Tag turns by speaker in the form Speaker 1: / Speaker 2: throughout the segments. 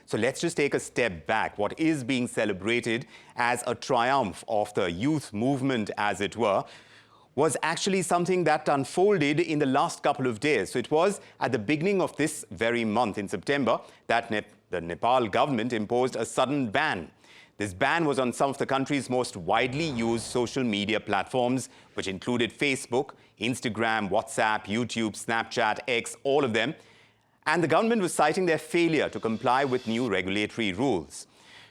Speaker 1: So let's just take a step back. What is being celebrated as a triumph of the youth movement, as it were, was actually something that unfolded in the last couple of days. So it was at the beginning of this very month in September that the Nepal government imposed a sudden ban. This ban was on some of the country's most widely used social media platforms, which included Facebook, Instagram, WhatsApp, YouTube, Snapchat, X, all of them. And the government was citing their failure to comply with new regulatory rules.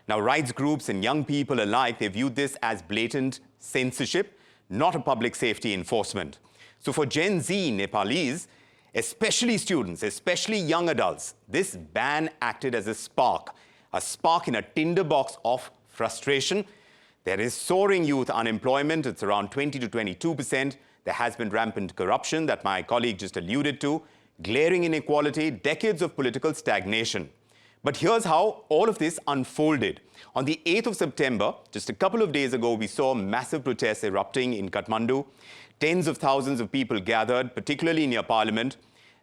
Speaker 1: Now, rights groups and young people alike, they viewed this as blatant censorship, not a public safety enforcement. So for Gen Z Nepalese, especially students, especially young adults, this ban acted as a spark in a tinderbox of frustration. There is soaring youth unemployment. It's around 20 to 22%. There has been rampant corruption that my colleague just alluded to, glaring inequality, decades of political stagnation. But here's how all of this unfolded. On the 8th of September, just a couple of days ago, we saw massive protests erupting in Kathmandu. Tens of thousands of people gathered, particularly near Parliament.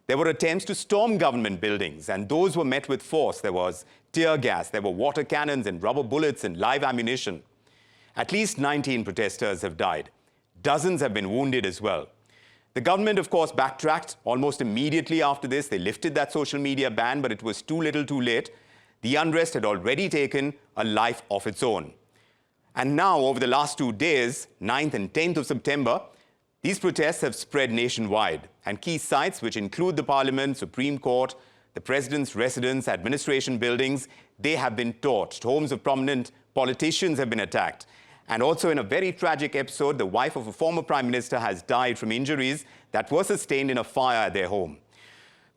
Speaker 1: There were attempts to storm government buildings, and those were met with force. There was tear gas, there were water cannons and rubber bullets and live ammunition. At least 19 protesters have died. Dozens have been wounded as well. The government, of course, backtracked almost immediately after this. They lifted that social media ban, but it was too little too late. The unrest had already taken a life of its own. And now, over the last 2 days, 9th and 10th of September, these protests have spread nationwide. And key sites, which include the Parliament, Supreme Court, the President's residence, administration buildings, they have been torched. Homes of prominent politicians have been attacked. And also in a very tragic episode, the wife of a former Prime Minister has died from injuries that were sustained in a fire at their home.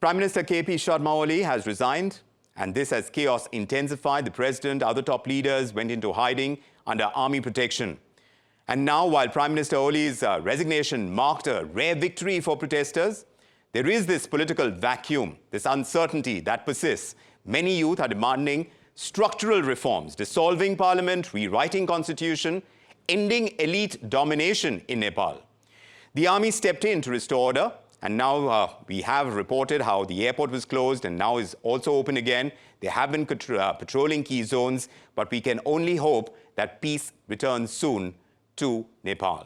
Speaker 1: Prime Minister KP Sharma Oli has resigned, and this as chaos intensified. The President, other top leaders went into hiding under army protection. And now, while Prime Minister Oli's resignation marked a rare victory for protesters, there is this political vacuum, this uncertainty that persists. Many youth are demanding structural reforms, dissolving parliament, rewriting constitution, ending elite domination in Nepal. The army stepped in to restore order, and now we have reported how the airport was closed and now is also open again. They have been patrolling key zones, but we can only hope that peace returns soon to Nepal.